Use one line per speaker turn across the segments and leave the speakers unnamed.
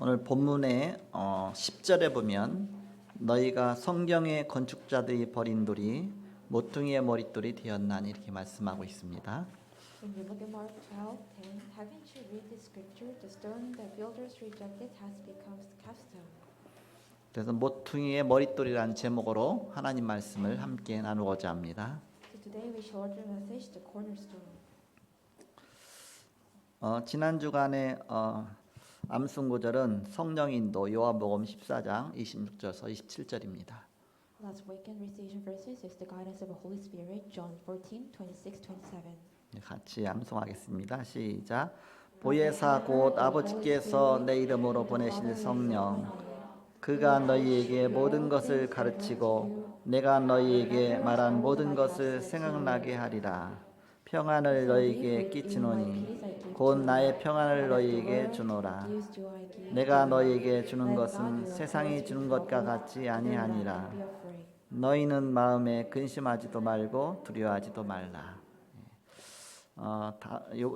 오늘 본문의 10절에 보면 너희가 성경의 건축자들이 버린 돌이 모퉁이의 머릿돌이 되었나니 이렇게 말씀하고 있습니다.
When we look at Mark 12:10, haven't you read the scripture? The stone that builders rejected has become capstone.
그래서 모퉁이의 머릿돌이라는 제목으로 하나님 말씀을 함께 나누고자 합니다.
So today we shall learn the message, the cornerstone.
지난 주간에 암송 구절은 성령 인도 요한복음 14장 26절에서 27절입니다.
Last weekend recitation verses is the guidance of the Holy Spirit, John 14:26-27.
같이 암송하겠습니다. 시작. 보혜사 곧 아버지께서 내 이름으로 보내실 성령 그가 너희에게 모든 것을 가르치고 내가 너희에게 말한 모든 것을 생각나게 하리라. 평안을 너희에게 끼치노니 곧 나의 평안을 너희에게 주노라. 내가 너희에게 주는 것은 세상이 주는 것과 같지 아니하니라. 너희는 마음에 근심하지도 말고 두려워하지도 말라.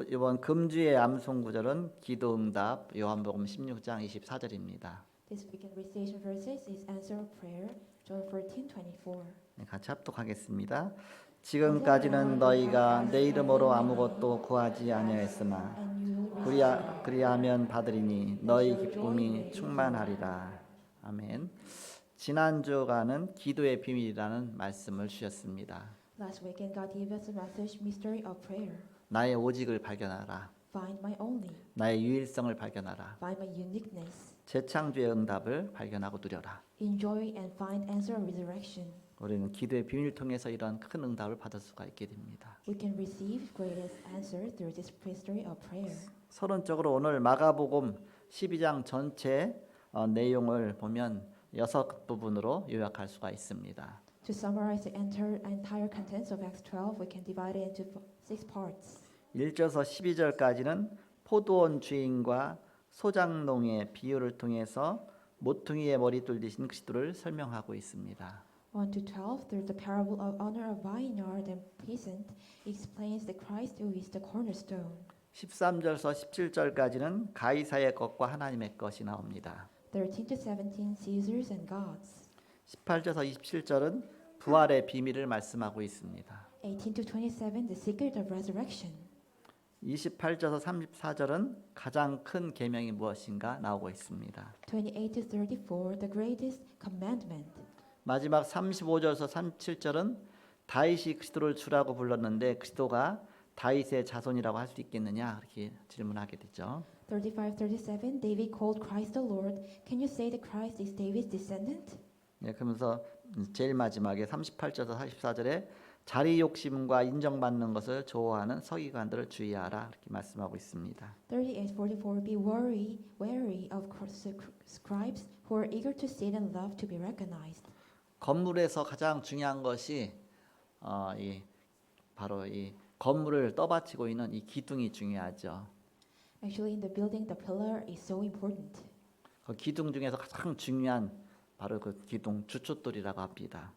이번 금주의 암송 구절은 기도응답 요한복음 16장 24절입니다.
This weekend recitation verses is answer of prayer, John 14:24.
같이 합독하겠습니다. 지금까지는 너희가 내 이름으로 아무것도 구하지 아니하였으나 그리하면 받으리니 너희 기쁨이 충만하리라. 아멘. 지난주간은 기도의 비밀이라는 말씀을 주셨습니다.
Last weekend God gave us a message, mystery of prayer.
나의 오직을 발견하라.
Find my only.
나의 유일성을 발견하라.
Find my uniqueness.
재창조의 응답을 발견하고 누려라.
Enjoy and find answer of resurrection.
우리는 기도의 비밀을 통해서 이런 큰 응답을 받을 수가 있게 됩니다.
We can receive greatest answer through this mystery of prayer.
서론적으로 오늘 마가복음 12장 전체 내용을 보면 6부분으로 요약할 수가 있습니다.
To summarize the entire contents of Acts 12, we can divide it into 6 parts.
1절에서 12절까지는 포도원 주인과 소장농의 비유를 통해서 모퉁이의 머릿돌 되신 그리스도를 설명하고 있습니다.
1 to 12, through the parable of owner of vineyard and peasant, explains the Christ who is the cornerstone.
13절에서 17절까지는 가이사의 것과 하나님의 것이 나옵니다.
13 to 17, Caesars and gods.
18절에서 27절은 부활의 비밀을 말씀하고 있습니다.
18 to 27, the secret of resurrection.
28절에서 34절은 가장 큰 계명이 무엇인가 나오고 있습니다.
28 to 34, the greatest commandment.
마지막 35절에서 37절은 다윗이 그리스도를 주라고 불렀는데 그리스도가 다윗의 자손이라고 할 수 있겠느냐 이렇게 질문하게 되죠.
35, 37, David called Christ the Lord. Can you say that Christ is David's descendant?
네, 그러면서 제일 마지막에 38절에서 44절에 자리 욕심과 인정받는 것을 좋아하는 서기관들을 주의하라 이렇게 말씀하고 있습니다.
38, 44, be wary of scribes who are eager to sit and love to be recognized.
건물에서 가장 중요한 것이 바로 이 건물을 떠받치고 있는 이 기둥이 중요하죠.
Actually, in the building, the pillar is so important.
그 기둥 중에서 가장 중요한 바로 그 기둥 주춧돌이라고 합니다.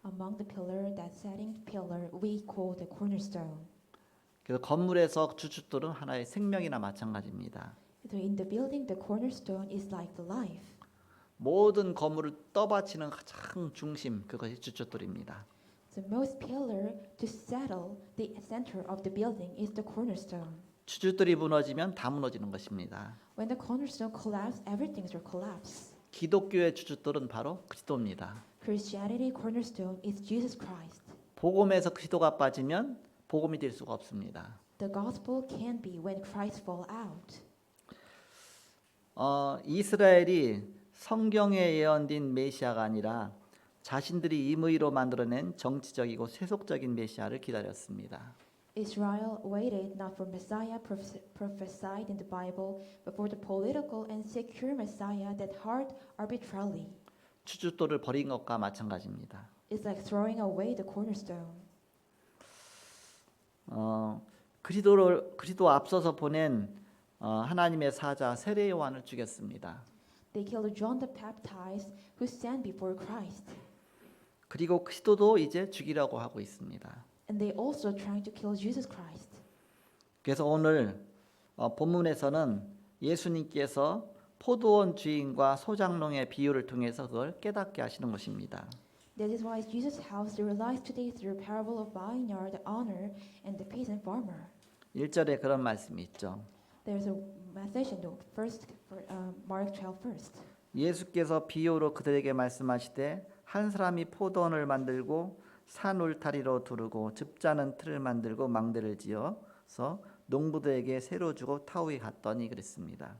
Among the pillar, that setting pillar, we call the cornerstone.
그래서 건물에서 주춧돌은 하나의 생명이나 마찬가지입니다.
So in the building, the cornerstone is like the life.
모든 건물을 떠받치는 가장 중심 그것이 주춧돌입니다.
The most pillar to settle the center of the building is the cornerstone.
주춧돌이 무너지면 다 무너지는 것입니다.
When the cornerstone collapses, everything will collapse.
기독교의 주춧돌은 바로 그리스도입니다.
Christianity cornerstone is Jesus Christ.
복음에서 그리스도가 빠지면 복음이 될 수가 없습니다.
The gospel can be when Christ fall out.
이스라엘이 성경에 예언된 메시아가 아니라 자신들이 임의로 만들어낸 정치적이고 세속적인 메시아를 기다렸습니다.
Israel waited not for Messiah prophesied in the Bible, but for the political and secure Messiah that hard arbitrarily.
주춧돌을 버린 것과 마찬가지입니다.
It's like throwing away the cornerstone.
그리스도 앞서서 보낸 하나님의 사자 세례 요한을 죽였습니다.
They killed John the Baptist who stand before Christ.
그리고 그리스도도 이제 죽이려고 하고 있습니다.
And they also trying to kill Jesus Christ.
그래서 오늘 본문에서는 예수님께서 포도원 주인과 소장농의 비유를 통해서 그걸 깨닫게 하시는 것입니다.
That is why Jesus helps to realize today through parable of vineyard owner and the peasant farmer.
1절에 그런 말씀이 있죠.
There's a message in the first Mark 12 first.
예수께서 비유로 그들에게 말씀하시되 한 사람이 포도원을 만들고 산 울타리로 두르고 즙자는 틀을 만들고 망대를 지어서 농부들에게 새로 주고 타우에 갔더니 그랬습니다.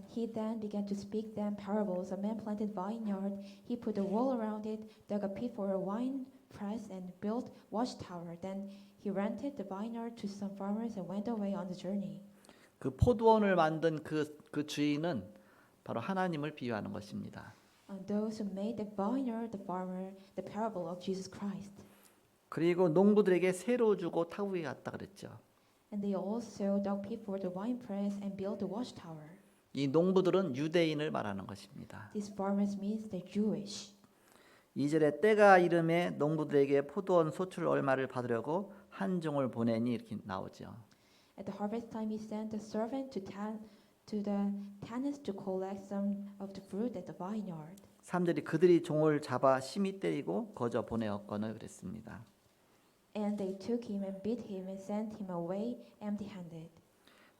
He then began to speak them parables. A man planted vineyard. He put a wall around it, dug a pit for a wine press, and built watchtower. Then he rented the vineyard to some farmers and went away on the journey.
그 포도원을 만든 그 주인은 바로 하나님을 비유하는 것입니다.
And those who made the vineyard, the farmer, the parable of Jesus Christ.
그리고 농부들에게 새로 주고 타우에 갔다 그랬죠.
And they also dug pit for the wine press and built the watchtower.
이 농부들은 유대인을 말하는 것입니다.
These farmers means they're Jewish.
2절에 때가 이름에 농부들에게 포도원 소출 얼마를 받으려고 한 종을 보내니 이렇게 나오죠.
At the harvest time, he sent a servant to the tenants to collect some of the fruit at the vineyard.
3절이 그들이 종을 잡아 심히 때리고 거저 보내었거늘 그랬습니다.
And they took him and beat him and sent him away empty-handed.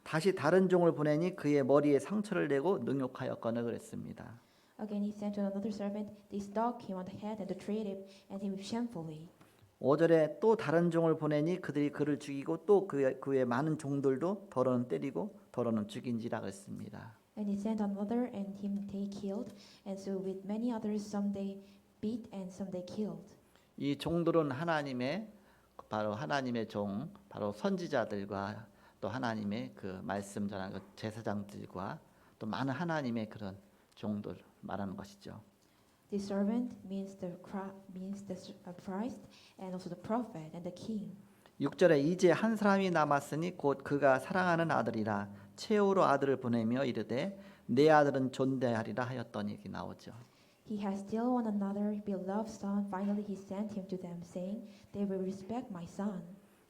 다시 다른 종을 보내니 그의 머리에 상처를 내고 능욕하였거늘 그랬습니다.
Again he sent another servant. They struck him on the head and treated him shamefully.
5절에 또 다른 종을 보내니 그들이 그를 죽이고 또 그의 많은 종들도 더러는 때리고 더러는 죽인지라 그랬습니다.
And he sent another, and him they killed. And so with many others, some they beat and some they killed.
이 종들은 바로 하나님의 종, 바로 선지자들과 또 하나님의 그 말씀 전하는 제사장들과 또 많은 하나님의 그런 종들 말하는 것이죠.
The servant means the Christ, and also the prophet and the king.
6절에 이제 한 사람이 남았으니 곧 그가 사랑하는 아들이라 최후로 아들을 보내며 이르되 내 아들은 존대하리라 하였더니 이렇게 나오죠.
He has still one another beloved son. Finally he sent him to them, saying, "They will respect my son."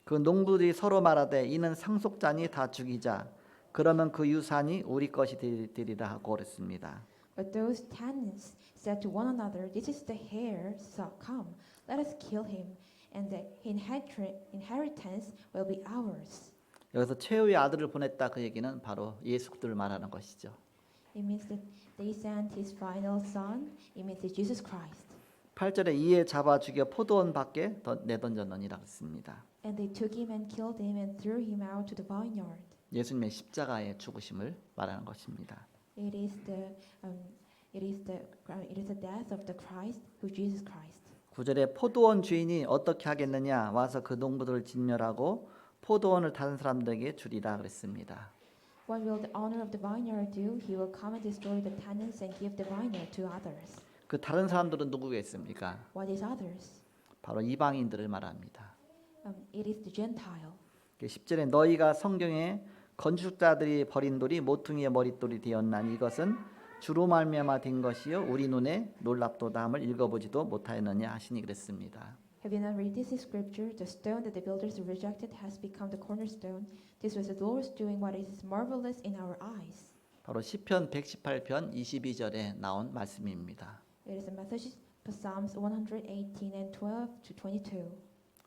그 농부들이 서로 말하되 이는 상속자니 다 죽이자. 그러면 그 유산이 우리 것이 되리라 하고 그랬습니다.
But those tenants said to one another, "This is the heir, so come, let us kill him, and the inheritance will be ours."
여기서 최후의 아들을 보냈다 그 얘기는 바로 예수 그리스도를 말하는 것이죠.
It means that they sent his final son. It means it's Jesus Christ.
8절에 이에 잡아 죽여 포도원 밖에 내던졌느니라 했습니다.
And they took him and killed him and threw him out to the vineyard.
예수님의 십자가의 죽으심을 말하는 것입니다.
It is the death of the Christ, who Jesus Christ.
9절에 포도원 주인이 어떻게 하겠느냐 와서 그 농부들을 진멸하고 포도원을 다른 사람들에게 주리라 그랬습니다.
What will the owner of the vineyard do? He will come and destroy the tenants and give the vineyard to others.
그 다른 사람들은 누구겠습니까?
What is others?
바로 이방인들을 말합니다.
It is the Gentile.
10절에 너희가 성경에 건축자들이 버린 돌이 모퉁이의 머릿돌이 되었나니 이것은 주로 말미암아 된 것이요 우리 눈에 놀랍도다 함을 읽어보지도 못하였느냐 하시니 그랬습니다.
Have you not read this scripture? The stone that the builders rejected has become the cornerstone. This was the Lord's doing. What is marvelous in our eyes.
바로 시편 118편 22절에 나온 말씀입니다.
It is a message of Psalms 118 and 12 to 22.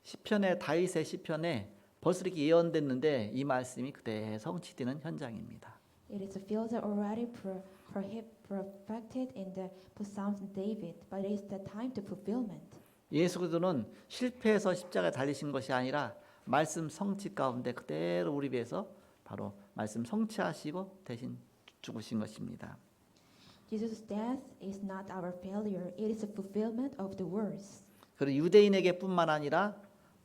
시편의 다윗의 시편에 벌써 이렇게 예언됐는데 이 말씀이 그대로 성취되는 현장입니다.
It is a field that already perfected in the Psalms of David, but it is the time to fulfillment.
예수 그리스도는 실패해서 십자가에 달리신 것이 아니라 말씀 성취 가운데 그대로 우리 위해서 바로 말씀 성취하시고 대신 죽으신 것입니다.
Jesus' death is not our failure; it is a fulfillment of the words.
그리고 유대인에게뿐만 아니라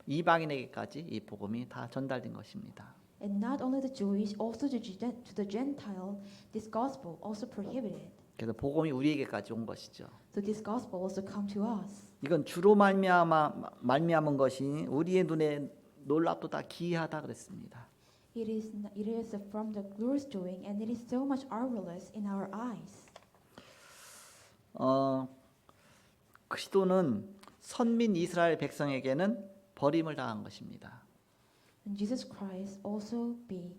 이방인에게까지 이 복음이 다 전달된 것입니다.
And not only the Jewish, also to the Gentile, this gospel also prohibited.
그래서 복음이 우리에게까지 온 것이죠.
So this gospel also come to us.
이건 주로 말미암은 것이니 우리의 눈에 놀랍도다 기이하다 그랬습니다.
It is from the Lord's doing, and it is so much marvelous in our eyes.
그리스도는 선민 이스라엘 백성에게는 버림을 당한 것입니다.
And Jesus Christ also be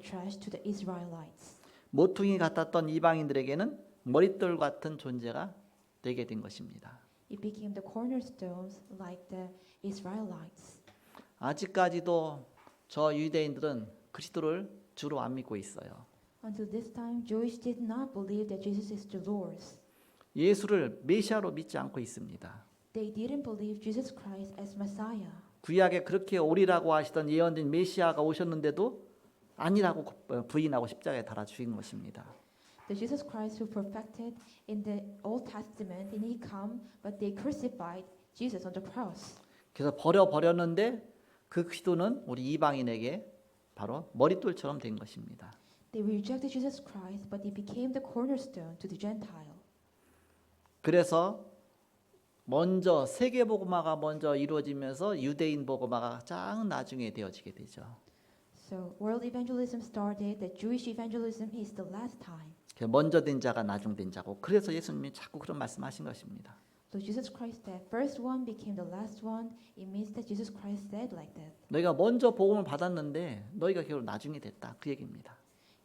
trashed to the Israelites.
모퉁이 같았던 이방인들에게는 머릿돌 같은 존재가 되게 된 것입니다.
It became the cornerstones like the Israelites.
아직까지도 저 유대인들은 그리스도를 주로 안 믿고 있어요.
Until this time, Jewish did not believe that Jesus is the Lord.
예수를 메시아로 믿지 않고 있습니다.
They didn't believe Jesus Christ as Messiah.
구약에 그렇게 오리라고 하시던 예언된 메시아가 오셨는데도 아니라고 부인하고 십자가에 달아 죽인 것입니다.
The Jesus Christ who perfected in the Old Testament, and he come, but they crucified Jesus on the cross.
그래서 버렸는데 그 그리스도는 우리 이방인에게 바로 머릿돌처럼 된 것입니다.
They rejected Jesus Christ, but he became the cornerstone to the Gentile.
그래서 먼저 세계 복음화가 먼저 이루어지면서 유대인 복음화가 쫙 나중에 되어지게 되죠.
So world evangelism started. The Jewish evangelism is the last time.
먼저 된 자가 나중 된 자고 그래서 예수님이 자꾸 그런 말씀하신 것입니다.
So Jesus Christ said, first one became the last one. It means that Jesus Christ said like that.
너희가 먼저 복음을 받았는데 너희가 결국 나중에 됐다 그 얘기입니다.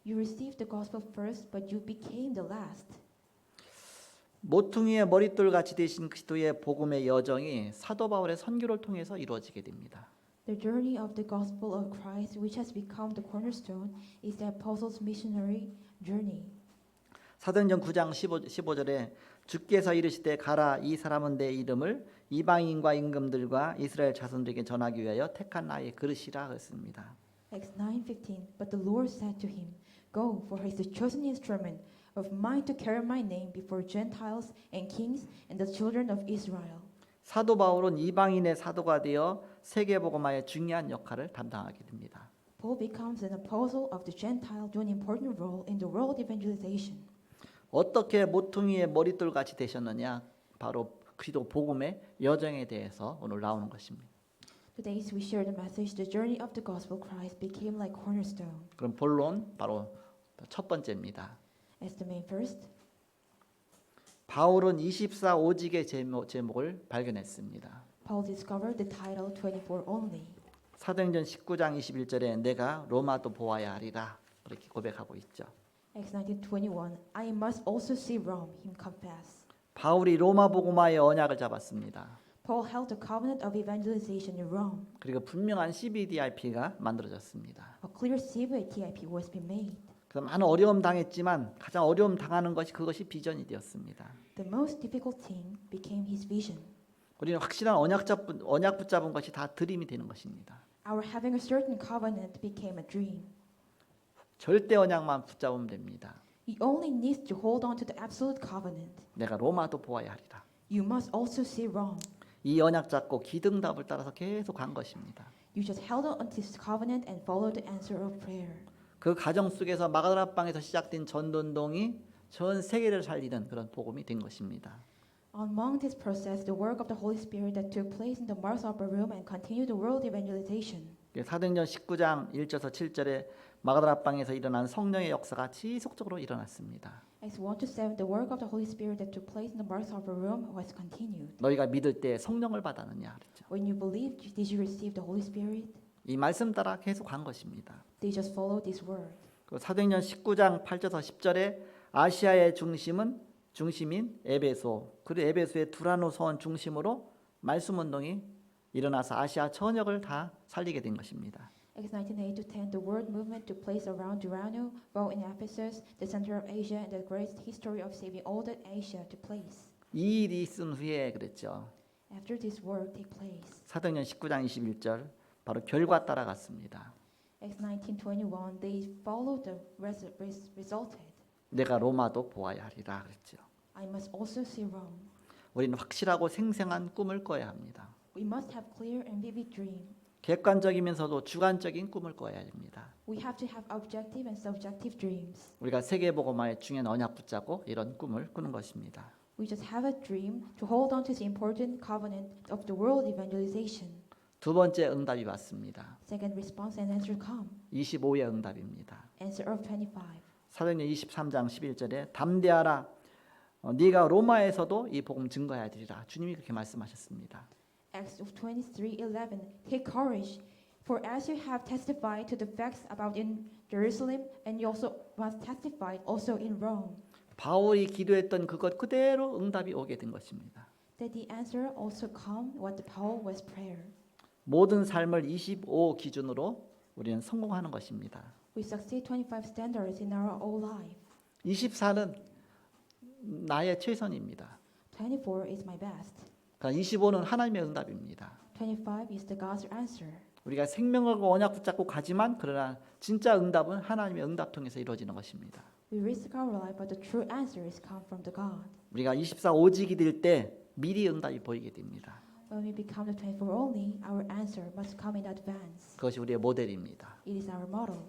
You received the gospel first, but you became the last.
모퉁이의 머릿돌 같이 되신 그리스도의 복음의 여정이 사도 바울의 선교를 통해서 이루어지게 됩니다.
The journey of the gospel of Christ, which has become the cornerstone, is the apostles' missionary journey.
사도행전 9장 15절에 주께서 이르시되 가라 이 사람은 내 이름을 이방인과 임금들과 이스라엘 자손들에게 전하기 위하여 택한 나의 그릇이라 했습니다.
Acts 9:15. But the Lord said to him, Go, for he is the chosen instrument of mine to carry my name before Gentiles and kings and the children of Israel.
사도 바울은 이방인의 사도가 되어 세계 복음화의 중요한 역할을 담당하게 됩니다.
Paul becomes an apostle of the Gentile, doing an important role in the world evangelization.
어떻게 모퉁이의 머릿돌 같이 되셨느냐? 바로 그리스도 복음의 여정에 대해서 오늘 나오는 것입니다.
Today we share the message, the journey of the gospel Christ became like cornerstone.
그럼 본론 바로 첫 번째입니다.
As the main first,
바울은 24 오직의 제목을 발견했습니다.
Paul discovered the title 24 only.
사도행전 19장 21절에 내가 로마도 보아야 하리라 그렇게 고백하고 있죠.
Acts 19:21. I must also see Rome, him confess.
바울이 로마 복음화의 언약을 잡았습니다.
Paul held the covenant of evangelization in Rome.
그리고 분명한 CBDIP가 만들어졌습니다.
A clear CBTIP was being made.
그래서 많은 어려움 당했지만 가장 어려움 당하는 것이 그것이 비전이 되었습니다.
The most difficult thing became his vision.
우리는 확실한 언약 붙잡은 것이 다 드림이 되는 것입니다.
Our having a certain covenant became a dream.
절대 언약만 붙잡으면 됩니다.
You only need to hold on to the absolute covenant.
내가 로마도 보아야 하리라.
You must also see Rome.
이 언약 잡고 기등답을 따라서 계속 간 것입니다.
You just held on to this covenant and followed the answer of prayer.
그 과정 속에서 마가다락방에서 시작된 전도운동이 전 세계를 살리는 그런 복음이 된 것입니다.
Among this process, the work of the Holy Spirit that took place in the Mars Upper Room and continued the world evangelization.
사도행전 19장 1절에서 7절에 마가다락방에서 일어난 성령의 역사가 지속적으로 일어났습니다.
Acts 1-7, the work of the Holy Spirit that took place in the Mars Upper Room was continued.
너희가 믿을 때 성령을 받았느냐 그랬죠.
When you believed, did you receive the Holy Spirit?
이 말씀 따라 계속 간 것입니다.
They just followed this word.
사도행전 19장 8절에서 10절에 아시아의 중심인 에베소 그리고 에베소의 두라노 서원 중심으로 말씀 운동이 일어나서 아시아 전역을 다 살리게 된 것입니다.
Acts 19:8-10, the word movement took place around Durano, while in Ephesus, the center of Asia, and the great history of saving all that Asia took place.
이 일이 있은 후에 그랬죠.
After this work take place,
사도행전 19장 21절 바로 결과 따라갔습니다.
Acts 19:21, they followed the resulted.
내가 로마도 보아야 하리라 그랬죠.
I must also see Rome.
우리는 확실하고 생생한 꿈을 꿔야 합니다.
We must have clear and vivid dream.
객관적이면서도 주관적인 꿈을 꿔야 됩니다.
We have to have objective and subjective dreams.
우리가 세계복음화의 중요한 언약 붙잡고 이런 꿈을 꾸는 것입니다.
We just have a dream to hold on to the important covenant of the world evangelization.
두 번째 응답이 왔습니다.
Second response and answer come.
25의 응답입니다.
Answer of 25.
사도행전 23장 11절에 담대하라 네가 로마에서도 이 복음 증거해야 되리라. 주님이 그렇게 말씀하셨습니다.
Acts of 23:11. Take courage, For as you have testified to the facts about in Jerusalem, and you also must testify also in Rome,
바울이 기도했던 그것 그대로 응답이 오게 된 것입니다.
that the answer also come what the Paul was prayer.
모든 삶을 25 기준으로 우리는 성공하는 것입니다.
We succeed 25 standards in our whole life.
24는 나의 최선입니다.
24 is my best.
그러니까 25는 하나님의 응답입니다.
25 is the God's answer.
우리가 생명과 언약 붙잡고 가지만 그러나 진짜 응답은 하나님의 응답 통해서 이루어지는 것입니다.
We risk our life, but the true answer is come from the God.
우리가 24 오직이 될 때 미리 응답이 보이게 됩니다.
When we become the 24 only, our answer must come in advance.
그것이 우리의 모델입니다.
It is our model.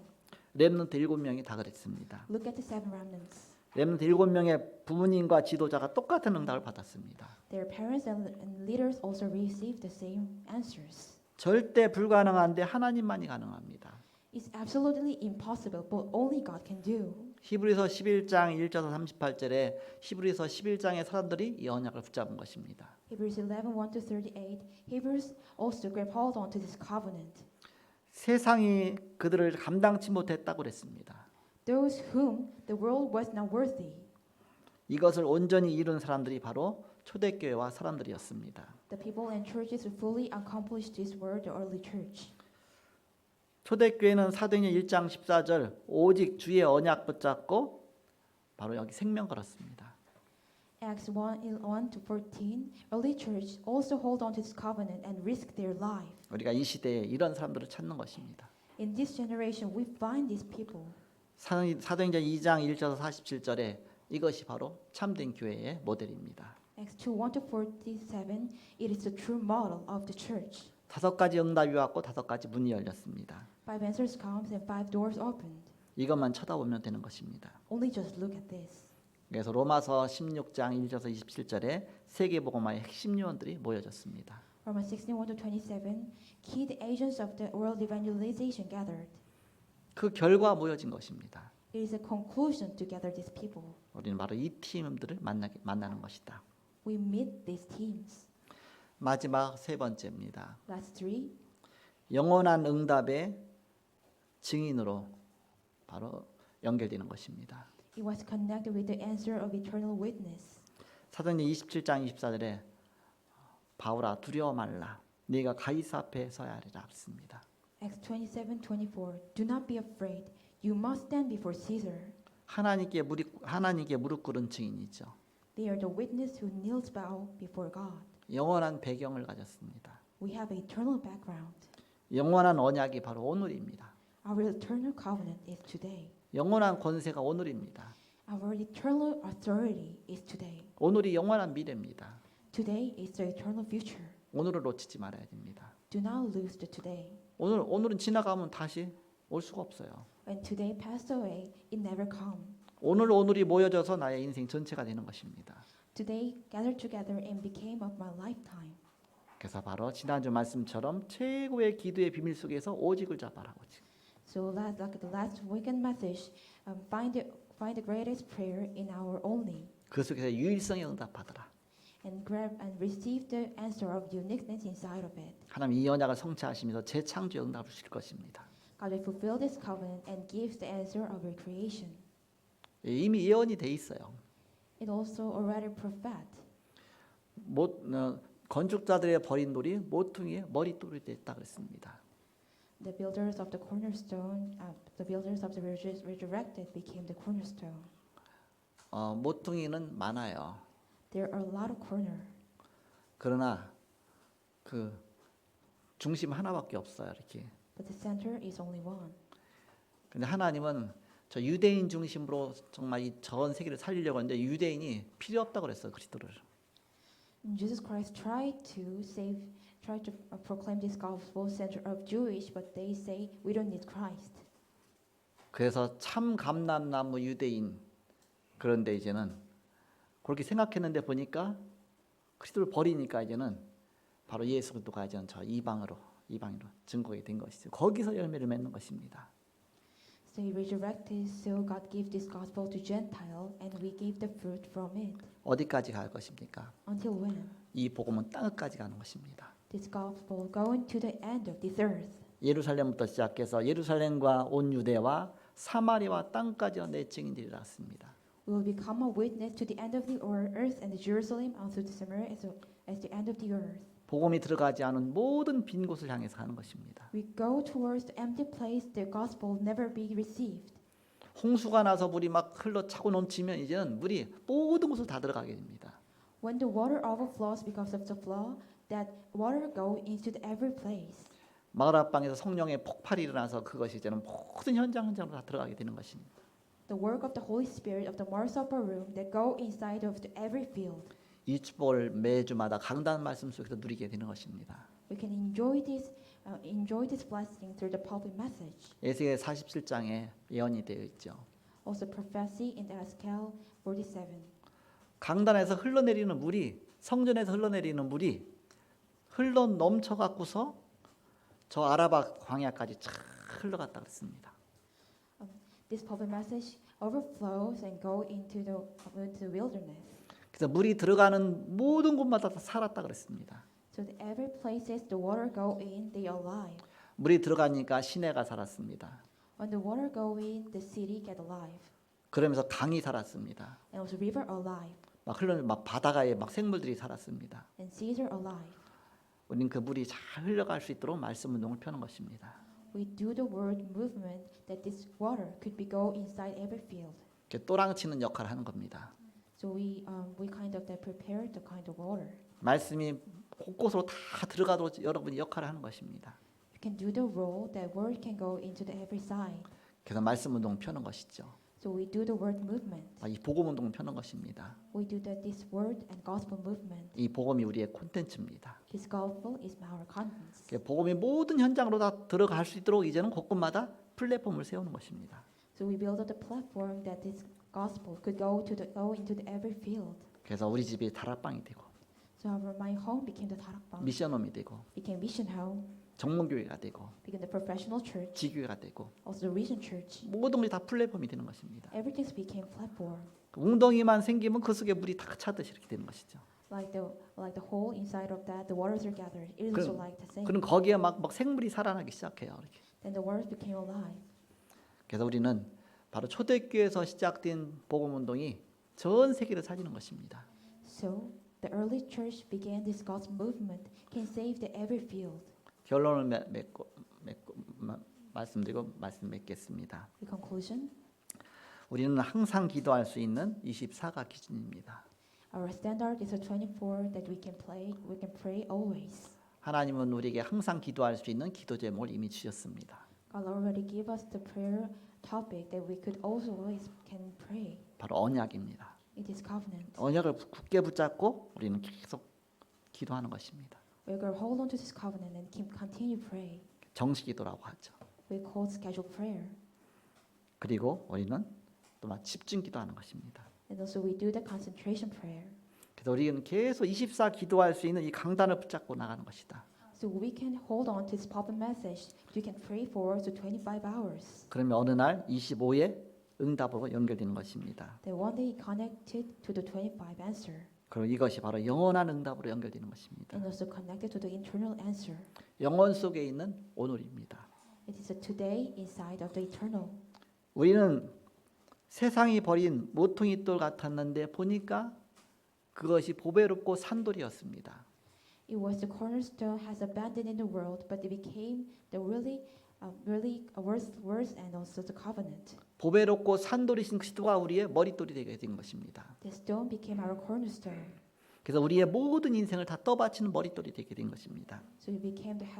렘넌트 7명이 다 그랬습니다.
Look at the seven remnants.
렘넌트 7명의 부모님과 지도자가 똑같은 응답을 받았습니다.
Their parents and leaders also received the same answers.
절대 불가능한데 하나님만이 가능합니다.
It's absolutely impossible, but only God can do.
히브리서 11장 1절에서 38절에 히브리서 11장의 사람들이 이 언약을 붙잡은 것입니다.
Hebrews 11:1-38. Hebrews also grab hold onto this covenant.
세상이 그들을 감당치 못했다고 그랬습니다.
Those whom the world was not worthy.
이것을 온전히 이룬 사람들이 바로 초대교회와 사람들이었습니다.
The people and churches who fully accomplished this were the early church.
초대교회는 사도행전 1장 14절 오직 주의 언약 붙잡고 바로 여기 생명 걸었습니다.
Acts 1:1-14. Early church also hold on to this covenant and risk their life.
우리가 이 시대에 이런 사람들을 찾는 것입니다.
In this generation, we find these people.
사도행전 2장 1절에서 47절에 이것이 바로 참된 교회의 모델입니다.
Acts 2:1-47. It is the true model of the church.
5가지 응답이 왔고 5가지 문이 열렸습니다.
5 answers comes and 5 doors opened.
이것만 쳐다보면 되는 것입니다.
Only just look at this.
그래서 로마서 16장 1절에서 27절에 세계복음화의 핵심 요원들이 모여졌습니다.
Romans 16:1-27. Key the agents of the world evangelization gathered.
그 결과 모여진 것입니다.
It is a conclusion to gather these people.
우리는 바로 이 팀들을 만나는 것이다.
We meet these teams.
마지막 세 번째입니다.
Last 3.
영원한 응답의 증인으로 바로 연결되는 것입니다.
It was connected with the answer of eternal witness.
사도행전 27장 24절에 바울아 두려워 말라 네가 가이사 앞에 서야 하리라 했습니다.
Acts 27:24. Do not be afraid. You must stand before Caesar.
하나님께 무릎 꿇은 증인이죠.
They are the witness who kneels bow before God.
영원한 배경을 가졌습니다.
We have an eternal background.
영원한 언약이 바로 오늘입니다.
Our eternal covenant is today.
영원한 권세가 오늘입니다.
Our eternal authority is today.
오늘이 영원한 미래입니다.
Today is the eternal future.
오늘을 놓치지 말아야 됩니다.
Do not lose the today.
오늘은 지나가면 다시 올 수가 없어요.
When today passed away, it never come.
오늘이 모여져서 나의 인생 전체가 되는 것입니다.
Today gathered together and became of my lifetime.
그래서 바로 지난주 말씀처럼 최고의 기도의 비밀 속에서 오직을 잡아라고.
So like the last weekend message, find the greatest prayer in our only,
그 속에서 유일성에 응답하더라.
and grab and receive the answer of uniqueness inside of it.
하나님 이 언약을 성취하시면서 재창조의 응답을 주실 것입니다.
God will fulfill this covenant and gives the answer of recreation.
이미 예언이 돼 있어요.
It also already prophet.
건축자들의 버린 돌이 모퉁이의 머릿돌이 됐다 그랬습니다.
The builders of the cornerstone, the builders of the resurrected became the cornerstone.
모퉁이는 많아요.
There are a lot of corner,
그러나 그 중심 하나밖에 없어요. 이렇게.
but the center is only one.
근데 하나님은 저 유대인 중심으로 정말 이 전 세계를 살리려고 하는데 유대인이 필요 없다고 그랬어요. 그리스도를.
Jesus Christ tried to proclaim this gospel center of Jewish, but they say we don't need Christ.
그래서 참 감람나무 유대인 그런데 이제는 그렇게 생각했는데 보니까 그리스도를 버리니까 이제는 바로 예수 그리스도가 이제는 저 이방으로 증거가 된 것이죠. 거기서 열매를 맺는 것입니다.
So he resurrected, so God gave this gospel to Gentile, and we gave the fruit from it.
어디까지 갈 것입니까?
Until when?
이 복음은 땅끝까지 가는 것입니다.
This gospel going to the end of this earth.
예루살렘부터 시작해서 예루살렘과 온 유대와 사마리아와 땅까지 내 증인들이 났습니다.
We will become a witness to the end of the earth and Jerusalem unto the Samaria as the end of the earth.
복음이 들어가지 않은 모든 빈 곳을 향해서 가는 것입니다.
We go towards the empty place the gospel will never be received.
홍수가 나서 물이 막 흘러 차고 넘치면 이제는 물이 모든 곳을 다 들어가게 됩니다.
When the water overflows because of the flood, that water go into every place.
마을 앞방에서 성령의 폭발이 일어나서 그것이 이제는 모든 현장으로 다 들어가게 되는 것입니다.
The work of the Holy Spirit of the Mars upper room that go inside of every field.
이 축복을 매주마다 강단 말씀 속에서 누리게 되는 것입니다.
We can enjoy this blessing through the public message.
에스겔 47장에 예언이 되어 있죠.
Also prophecy in Ezekiel 47.
강단에서 흘러내리는 물이 성전에서 흘러내리는 물이 흘러 넘쳐 갖고서 저 아라바 광야까지 쫙 흘러갔다 그랬습니다.
This public message overflows and go into the wilderness.
그래서 물이 들어가는 모든 곳마다 다 살았다 그랬습니다.
So that every places the water go in, they are alive.
물이 들어가니까 시내가 살았습니다.
When the water go in, the city get alive.
그러면서 강이 살았습니다.
And also river alive.
막 흘러 막 바다가에 막 생물들이 살았습니다.
And seas are alive.
우리는 그 물이 잘 흘러갈 수 있도록 말씀 운동을 펴는 것입니다.
We do the word movement that this water could be go inside every field.
이렇게 또랑치는 역할을 하는 겁니다.
So we kind of that prepare the kind of water.
말씀이 곳곳으로 다 들어가도록 여러분이 역할을 하는 것입니다.
You can do the role that word can go into the every side.
그래서 말씀 운동 펴는 것이죠.
So we do the word movement.
이 복음 운동을 펴는 것입니다.
We do this word and gospel movement.
이 복음이 우리의 콘텐츠입니다.
His gospel is our contents.
복음이 모든 현장으로 다 들어갈 수 있도록 이제는 곳곳마다 플랫폼을 세우는 것입니다.
So we build up the platform that this gospel could go into the every field.
그래서 우리 집이 다락방이 되고
So my home became the 다락방.
미션홈이 되고
Became mission home.
전문교회가 되고
Became the professional church.
지교회가 되고
Also the region church.
모든 것이 다 플랫폼이 되는 것입니다.
Everything became platform.
웅덩이만 생기면 그 속에 물이 다 차듯이 이렇게 되는 것이죠.
Like the hole inside of that, the waters are gathered. It is also like the same.
그럼 거기에 막 생물이 살아나기 시작해요. 이렇게.
Then the waters became alive.
그래서 우리는 바로 초대교회에서 시작된 복음 운동이 전 세계를 살리는 것입니다.
So the early church began this gospel movement can save the every field.
결론을 말씀드리고 말씀 맺겠습니다.
The conclusion.
우리는 항상 기도할 수 있는 24가 기준입니다.
Our standard is a 24 that we can pray always.
하나님은 우리에게 항상 기도할 수 있는 기도 제목을 이미 주셨습니다.
God already gave us the prayer topic that we could also always can pray.
바로 언약입니다.
It is covenant.
언약을 굳게 붙잡고 우리는 계속 기도하는 것입니다.
We will hold on to this covenant and continue pray.
정식 기도라고 하죠.
We call scheduled prayer.
그리고 우리는 또 집중 기도하는 것입니다.
And also we do the concentration prayer.
그래서 우리는 계속 24 기도할 수 있는 이 강단을 붙잡고 나가는 것이다.
So we can hold on to this public message. You can pray for to 25 hours.
그러면 어느 날 25의 응답으로 연결되는 것입니다.
Then one day connected to the 25 answer.
그리고 이것이 바로 영원한 응답으로 연결되는 것입니다.
And also connected to the eternal answer.
영원 속에 있는 오늘입니다.
It is a today inside of the eternal.
우리는 세상이 버린 모퉁이 돌 같았는데 보니까 그것이 보배롭고 산돌이었습니다.
It was the cornerstone has abandoned in the world, but it became the really worth and also the covenant.
보배롭고 산돌이신 그리스도가 우리의 머릿돌이 되게 된 것입니다.
The stone became our cornerstone.
그래서 우리의 모든 인생을 다 떠받치는 머릿돌이 되게 된 것입니다.
So it became the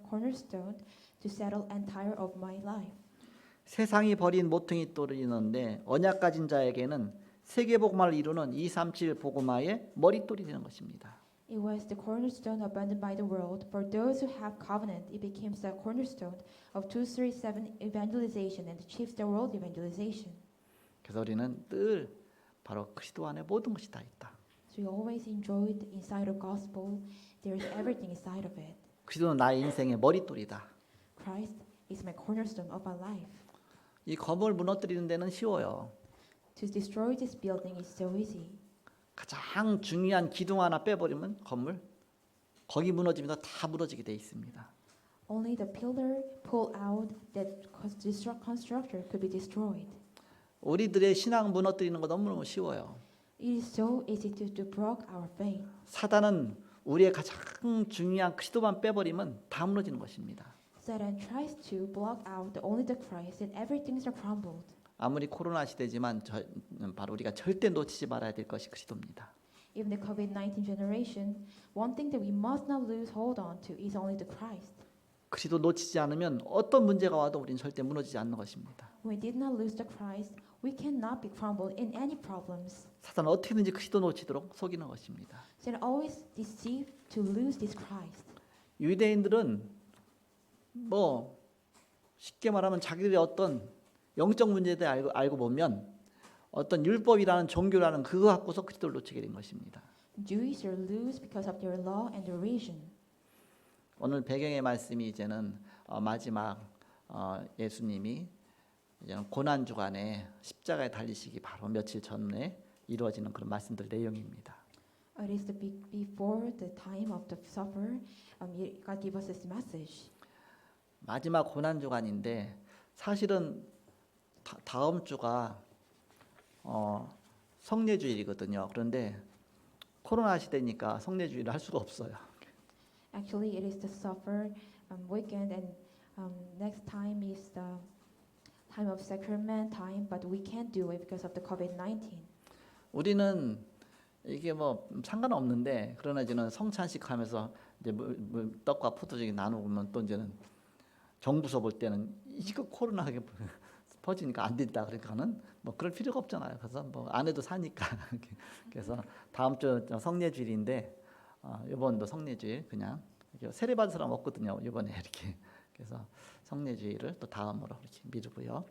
cornerstone to settle entire of my life.
세상이 버린 모퉁이 돌이 있는데 언약 가진 자에게는 세계 복음화를 이루는 237 복음화의 머릿돌이 되는 것입니다.
It was the cornerstone abandoned by the world. For those who have covenant, it became the cornerstone of 237 evangelization and achieves the world evangelization.
그래서 우리는 늘 바로 그리스도 안에 모든 것이 다 있다.
So we always enjoyed inside of gospel. There is everything inside of it.
그리스도는 나의 인생의 머릿돌이다.
Christ is my cornerstone of my life.
이 건물 무너뜨리는 데는 쉬워요.
To destroy this building is so easy.
가장 중요한 기둥 하나 빼버리면 건물 거기 무너지면서 다 무너지게 돼 있습니다.
Only the pillar pulled out that constructor could be destroyed.
우리들의 신앙 무너뜨리는 거 너무너무 쉬워요.
It is so easy to break our faith.
사단은 우리의 가장 중요한 그리스도만 빼버리면 다 무너지는 것입니다.
Satan tries to block out only the Christ and everything's crumbled.
아무리 코로나 시대지만 바로 우리가 절대 놓치지 말아야 될 것이 그리스도입니다.
Even the COVID-19 generation, one thing that we must not lose hold on to is only the Christ.
그리스도 놓치지 않으면 어떤 문제가 와도 우리는 절대 무너지지 않는 것입니다.
When we did not lose the Christ, we cannot be crumbled in any problems.
사단은 어떻게든지 그리스도 놓치도록 속이는 것입니다.
Satan always deceive to lose this Christ.
유대인들은 뭐 쉽게 말하면 자기들의 어떤 영적 문제에 대해 알고 보면 어떤 율법이라는 종교라는 그거 갖고서 그리스도를 놓치게 된 것입니다.
Jews are loose because of their law and their religion.
오늘 배경의 말씀이 이제는 마지막 예수님이 이제는 고난 주간에 십자가에 달리시기 바로 며칠 전에 이루어지는 그런 말씀들 내용입니다.
It is before the time of the supper. God gave us this message.
마지막 고난 주간인데 사실은 다음 주가 성례주일이거든요. 그런데 코로나 시대니까 성례주일을 할 수가 없어요.
Actually, it is the supper weekend, and next time is the time of sacrament time, but we can't do it because of the COVID-19.
우리는 이게 뭐 상관없는데 그러나 이제는 성찬식 하면서 이제 떡과 포도주기 나누면 또 이제는 정부서 볼 때는 이거 코로나가 퍼지니까 안 된다 그러니까는 뭐 그럴 필요가 없잖아요. 그래서 뭐 안 해도 사니까 그래서 다음 주 성례주일인데 이번도 성례주일 그냥 세례 받은 사람 없거든요. 이번에 이렇게 그래서 성례주일을 또 다음으로 이렇게 미루고요.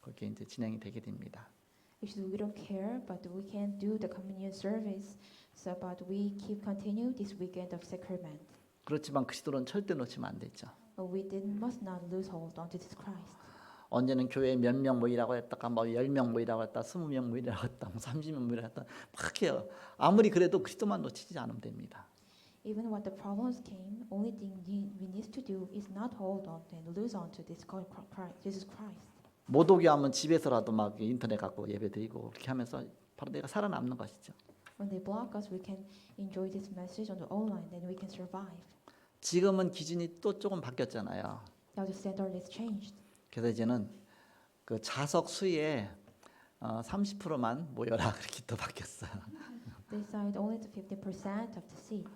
그렇게 이제 진행이 되게 됩니다.
Actually, we don't care, but we can't do the communion service. So, but we continue this weekend of sacrament.
그렇지만 그리스도는 절대 놓치면 안 되죠.
But we must not lose hold onto this Christ.
언제는 교회에 몇 명 모이라고 했다가 뭐 10명 모이라고 했다, 20명 모이라고 했다, 30명 모이라고 했다 막 해요. 아무리 그래도 그리스도만 놓치지 않으면 됩니다.
Even when the problems came, only thing we need to do is not hold on and lose on to this Jesus Christ.
못 오게 하면 집에서라도 막 인터넷 갖고 예배드리고 그렇게 하면서 바로 내가 살아남는 것이죠.
When they block us, we can enjoy this message on the online, and we can survive.
지금은 기준이 또 조금 바뀌었잖아요.
Now the standard is changed.
그래서 이제는 그 좌석 수의 30%만 모여라 그렇게 또 바뀌었어요.
They signed only to 50% of the seat.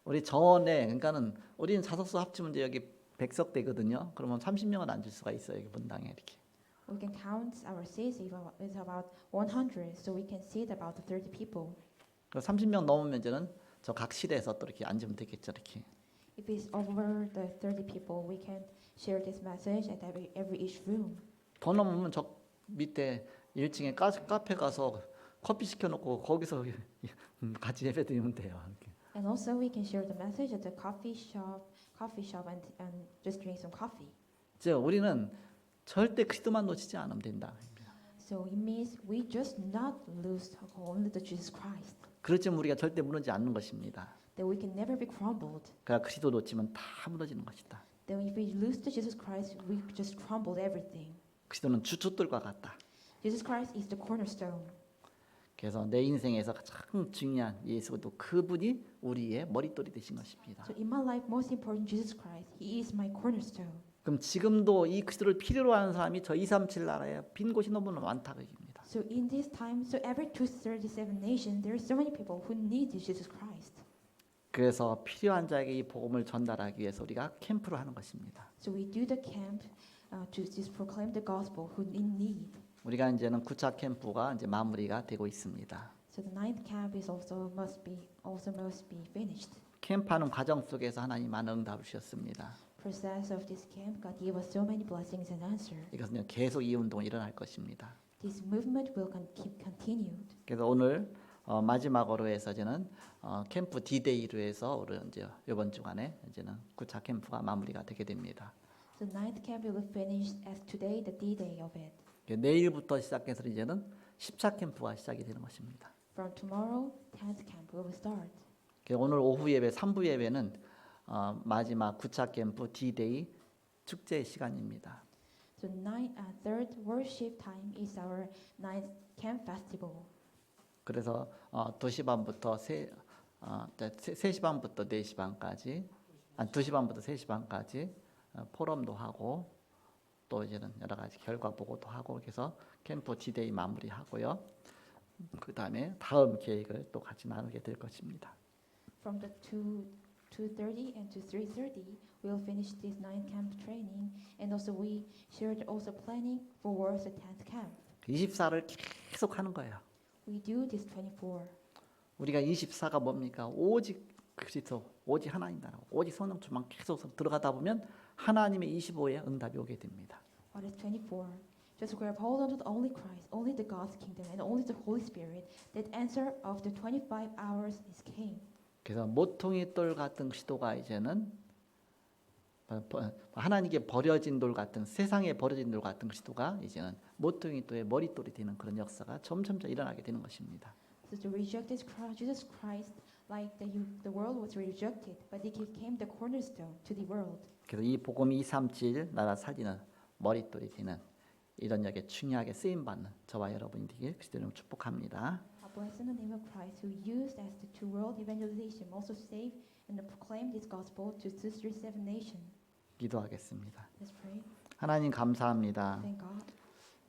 우리 정원에 그러니까는 우리는 좌석수 합치면 이제 여기 100석 되거든요. 그러면 30명은 앉을 수가 있어요. 여기 본당에 이렇게.
We can count our seats if it's about 100, so we can seat about 30 people.
30명 넘으면 이제는 저 각 실에서 또 이렇게 앉으면 되겠죠. 이렇게.
If it's over the 30 people, we can share this message at every each room.
더 넘으면 저 밑에 1층에 카페 가서 커피 시켜놓고 거기서 같이 예배드리면 돼요. 이렇게.
And also we can share the message at the coffee shop and just drink some coffee.
즉 우리는 절대 그리스도만 놓치지 않으면 된다.
So it means we just not lose only the Jesus Christ.
그렇지만 우리가 절대 무너지지 않는 것입니다.
That we can never be crumbled.
그러나 그리스도 놓치면 다 무너지는 것이다.
That if we lose to Jesus Christ, we just crumbled everything.
그리스도는 주춧돌과 같다.
Jesus Christ is the cornerstone.
그래서 내 인생에서 가장 중요한 예수도 그분이 우리의 머릿돌이 되신 것입니다.
So in my life, most important, Jesus Christ. He is my cornerstone.
그럼 지금도 이 그리스도를 필요로 하는 사람이 저 237 나라에 빈 곳이 너무 많다 그 얘기입니다.
So in this time, so every 237 nations, there are so many people who need Jesus Christ.
그래서 필요한 자에게 이 복음을 전달하기 위해서 우리가 캠프를 하는 것입니다.
So we do the camp to just proclaim the gospel who in need.
우리가 이제는 9차 캠프가 이제 마무리가 되고 있습니다.
So the ninth camp is must be finished.
캠프하는 과정 속에서 하나님 많은 응답을 주셨습니다.
Process of this camp, God gave us so many blessings and answers.
이것은 계속 이 운동이 일어날 것입니다.
This movement will keep continued.
그래서 오늘 마지막으로 해서 이제는 캠프 D-Day로 해서 우리 이제 이번 주간에 이제는 9차 캠프가 마무리가 되게 됩니다.
The ninth camp will be finished as today, the D-Day of it.
내일부터 시작해서 이제는 10차 캠프가 시작이 되는 것입니다.
From tomorrow, 10th camp will start.
오늘 오후 예배 3부 예배는 마지막 9차 캠프 D-Day 축제 시간입니다.
So third worship time is our ninth camp festival.
그래서 2시 반부터 3시 반부터 4시 반까지 2시 반부터 3시 반까지 포럼도 하고 또 이제는 여러 가지 결과 보고도 하고 그래서 캠프 D-Day 마무리하고요. 그 다음에 다음 계획을 또 같이 나누게 될 것입니다.
From the 2:30 and to 3:30, we'll finish this ninth camp training, and also we shared also planning for the 10th camp.
24를 계속 하는 거예요.
We do this 24.
우리가 24가 뭡니까? 오직 그리스도, 오직 하나님 나라, 오직 성령 충만 계속 들어가다 보면 하나님의 25의 응답이 오게 됩니다.
What is 24? Just grab hold on to only Christ, only the God's kingdom, and only the Holy Spirit. That answer of the 25 hours is came.
그래서 모퉁이 돌 같은 시도가 이제는 하나님께 버려진 돌 같은 세상에 버려진 돌 같은 시도가 이제는 모퉁이 돌의 머릿돌이 되는 그런 역사가 점점 일어나게 되는 것입니다.
So to reject Jesus Christ, like the world was rejected, but He became the cornerstone to the world.
그래서 이 복음 237 나라 살리는 머릿돌이 되는 이런 역에 중요하게 쓰임 받는 저와 여러분이 되길 그리스도로 축복합니다.
I bless in the name of Christ, who used as the true world evangelization, also save and proclaim this gospel to 237 nations.
기도하겠습니다.
Let's pray.
하나님 감사합니다.
Thank God.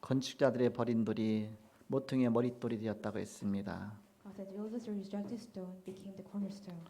건축자들의 버린 돌이 모퉁이의 머릿돌이 되었다고 했습니다.
God said, "Builders rejected stone became the cornerstone."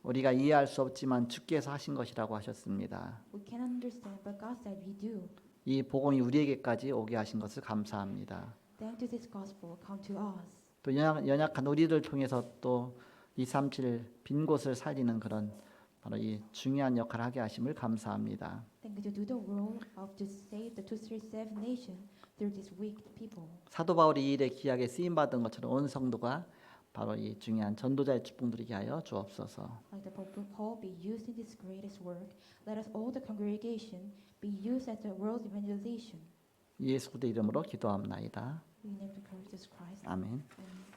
우리가 이해할 수 없지만 주께서 하신 것이라고 하셨습니다.
We cannot understand, but God said we do.
이 복음이 우리에게까지 오게 하신 것을 감사합니다.
Thanks to this gospel come to us.
또 연약한 우리를 통해서 또 237 빈 곳을 살리는 그런 바로 이 중요한 역할을 하게 하심을 감사합니다.
Thank you to do the role of to save the 237 nation through these weak people.
사도 바울이 이 일에 귀하게 쓰임 받은 것처럼 온 성도가 바로 이 중요한 전도자의 축복 누리게 하여 주옵소서.
Like the Apostle Paul be used in this greatest work, let us all the congregation be used as the world evangelization.
예수 그리스도 이름으로 기도합나이다.
In the name of Jesus Christ.
아멘.
Amen.